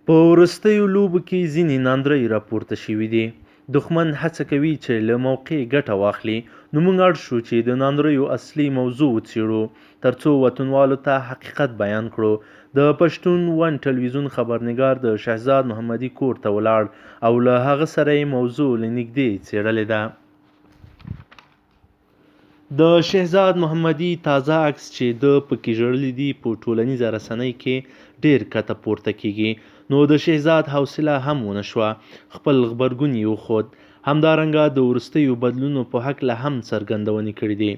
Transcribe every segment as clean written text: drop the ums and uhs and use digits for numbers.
په وروستیو لوبو کې ځینې ناندرۍ راپورته شوي دي. دښمن هڅه کوي چې له موقع ګټه واخلي، نو موږ اړ شو چې د ناندریو اصلي موضوع وڅېړو ترڅو وطنوالو ته حقیقت بیان کړو. د پښتون ون ټلویزیون خبرنګار د شهزاد محمدي کور ته ولاړ او له هغه سره یې موضوع له نږدې څېړلې ده. د شهزاد محمدي تازه عکس چې ده پکې ژړلی دی په ټولنیزه رسنۍ کې ډېر کته پورته کیږي، نو د شهزاد حوصله هم ونه شوه، خپل غبرګون یې وښود. همدارنګه د وروستیو بدلونونو په هکله هم څرګندونې کړې دي.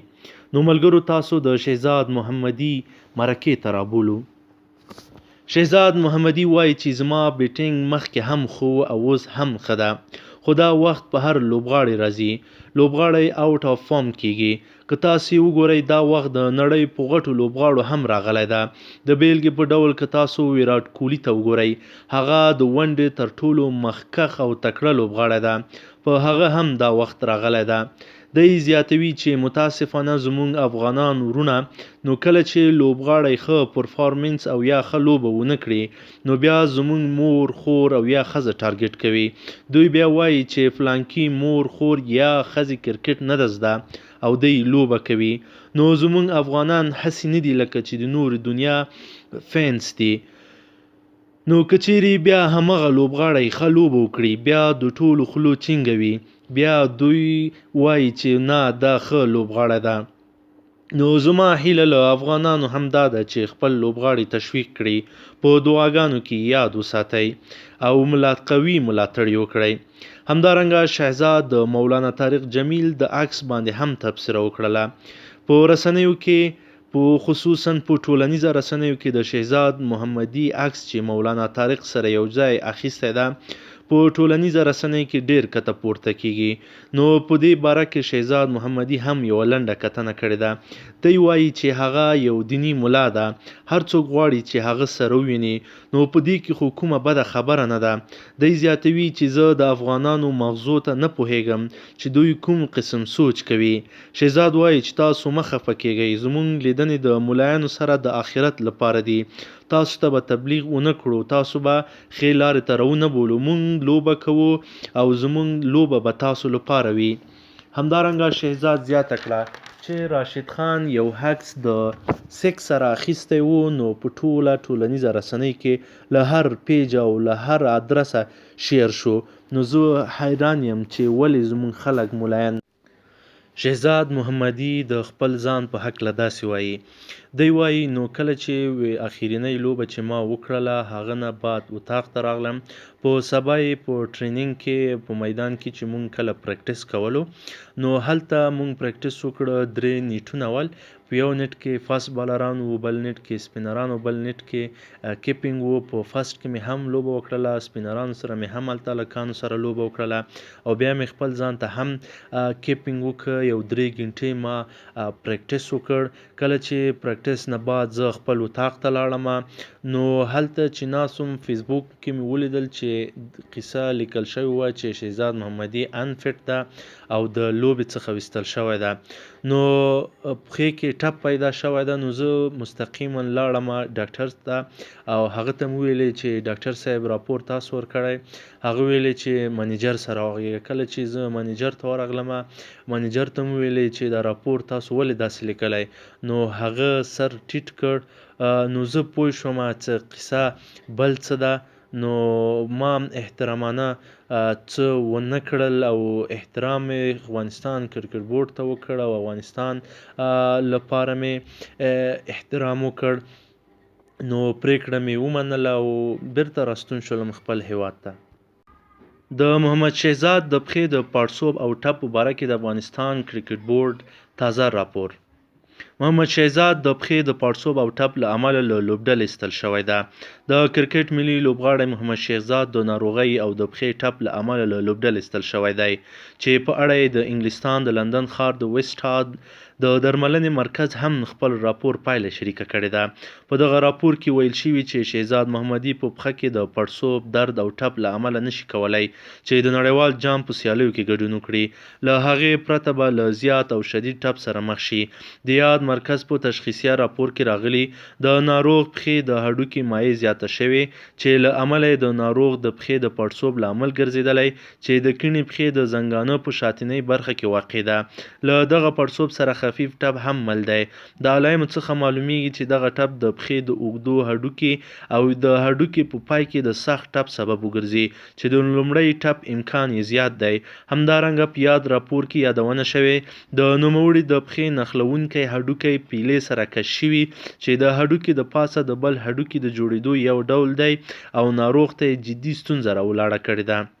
نو ملګرو، تاسو د شهزاد محمدي مرکې ته رابولو. شهزاد محمدي وایي چې زما بیټینګ مخکې هم ښه او اوس هم ښه ده، خو دا وخت په هر لوبغاړي راځي. لوبغاړی آوټ آف فارم کیږي. که تاسې وګورئ دا وخت د نړۍ په غټو لوبغاړو هم راغلی ده. د بیلګې په ډول که تاسو ویراټ کوهلي ته وګورئ، هغه د ونډې تر ټولو مخکښ او تکړه لوبغاړی ده، په هغه هم دا وخت راغلی ده. دی زیاتوي چې متاسفانه زموږ افغانان ورونه نو کله چې لوبغاړی ښه پرفارمنس او یا ښه لوبه ونه کړي، نو بیا زموږ مور خور او یا ښځه ټارګټ کوي. دوی بیا وایي چې فلانکي مور خور یا ښځې کرکټ نه ده زده او دی لوبه کوي. نو زموږ افغانان هسې نه دي لکه چې د نور دنیا فینس دي. نو که چیرې بیا همغه لوبغاړی ښه لوبه وکړي، بیا د ټولو خولو چینګه وي، بیا دوی وایي چې نه دا ښه لوبغاړی ده. نو زما هیله له افغانانو هم دا ده چې خپل لوبغاړي تشویق کړي، په دعاګانو کې یاد وساتئ او قوي ملاتړ یې وکړئ. همدارنګه شهزاد د مولانا طارق جمیل د عکس باندې هم تبصره وکړله. په رسنیو کې، په خصوصا په ټولنیزه رسنیو کې د شهزاد محمدي عکس چې مولانا طارق سره یو ځای اخیستی ده په ټولنیزه رسنۍ کې ډېر کته پورته کیږي. نو په دې باره کې شهزاد محمدي هم یوه لنډه کتنه کړې ده. دی وایي چې هغه یو دیني ملا ده، هر څوک غواړي چې هغه سره وویني، نو په دې کې خو کومه بده خبره نه ده. دی زیاتوي چې زه د افغانانو مغزو ته نه پوهیږم چې دوی کوم قسم سوچ کوي. شهزاد وایي چې تاسو مه خفه کیږئ، زموږ لیدنې د ملایانو سره د آخرت لپاره دي. تاسو ته به تبلیغ ونه کړو، تاسو به ښې لارې ته راونه بولو، موږ لوبه کوو او زموږ لوبه به تاسو لپاره وي. همدارنګه شهزاد زیاته کړه چې راشد خان یو عکس د سیک سره اخیستی و، نو په ټوله ټولنیزه رسنۍ کې له هر پیج او له هر ادرسه شیر شو. نو زه حیران یم چې ولې زموږ خلک ملایان. شهزاد محمدي د خپل ځان په هکله داسې وایي. دی وایي نو کله چې اخرینۍ لوبه چې ما وکړله، هغه نه بعد اتاق ته راغلم. په سبا یې په ټریننګ کې په میدان کې چې مونږ کله پریکټس کولو، نو هلته مونږ پریکټس وکړه. 3 نیټونه ول، په یو نیټ کې فاست بالران وو، بل نیټ کې سپینران وو، بل نیټ کې کیپینګ وو. په فاست کې مې هم لوبه وکړله، سپینرانو سره مې هم هلته لکانو سره لوبه وکړله، او بیا مې خپل ځان ته هم کیپینګ وکړ. یو 3 غنټې ما پریکټس وکړ. کله چې پریکټس نه بعد زه خپل اتاق ته لاړم، نو هلته چې ناسم فیسبوک کې مې ولیدل چې قصه لیکل شوې وه چې شهزاد محمدي انفټ ده او د لوبې څخه ویستل شوی ده. نو پښې کې ټپ پیدا شوی ده. نو زه مستقیما لاړم ډاکټر ته او هغه ته مې ویلې چې ډاکټر صاحب راپور تاسو ورکړی. هغه ویلې چې منیجر سره وغږیږه. کله چې زه منیجر ته ورغلم، منیجر ته مې ویلې چې دا راپور تاسو ولې داسې لیکلی، نو هغه سر ټیټ کړ. نو زه پوه شوم څه قصه بل څه ده. نو ما احترامانه څه ونه کړل او احترام مې افغانستان کرکټ بورډ ته وکړ او افغانستان لپاره مې احترام وکړ. نو پریکړه مې ومنله او بیرته راستون شولم خپل هیواد ته. د محمد شهزاد د پښې د پاړسوب او ټپ په باره کې د افغانستان کرکټ بورډ تازه راپور. محمد شهزاد د پښې د پاړسوب او ټپ له امله له لوبډلې ایستل شوی ده. د کرکټ ملي لوبغاړی محمد شهزاد د ناروغۍ او د پښې ټپ له امله له لوبډلې ایستل شوی دی، چې په اړه یې د انګلستان د لندن ښار د ویسټ هاد د درملنې مرکز هم خپل راپور پایله شریکه کړې ده. په دغه راپور کې ویل شوي چې شهزاد محمدي په پښه کې د پړسوب، درد او ټپ له امله نشي کولی چې د نړیوال جام په سیالیو کې ګډون وکړي. له هغې پرته به له زیات او شدید ټپ سره مخ شي. د یاد مرکز په تشخیصیه راپور کې راغلي د ناروغ پښې د هډوکي مایع زیاته شوې چې له امله د ناروغ د پښې د پړسوب لامل ګرځېدلی چې د کیڼې پښې د زنګانه په شاتنۍ برخه کې واقع ده. له دغه پړسوب سره خفیف ټپ هم مل دی. د علایمو څخه معلومیږي چې دغه ټپ د پښې د اوږدو هډوکي او د هډوکي په پای کې د سخت ټپ سبب وګرځي چې د لومړي ټپ امکان یې زیات دی. همدارنګه په یاد راپور کې یادونه شوې د نوموړي د پښې نښلونکی هډوکی پیلې سره کش شوي چې د هډوکي د پاسه د بل هډوکي د جوړېدو یو ډول دی او ناروغ ته یې جدي ستونزه راولاړه کړې ده.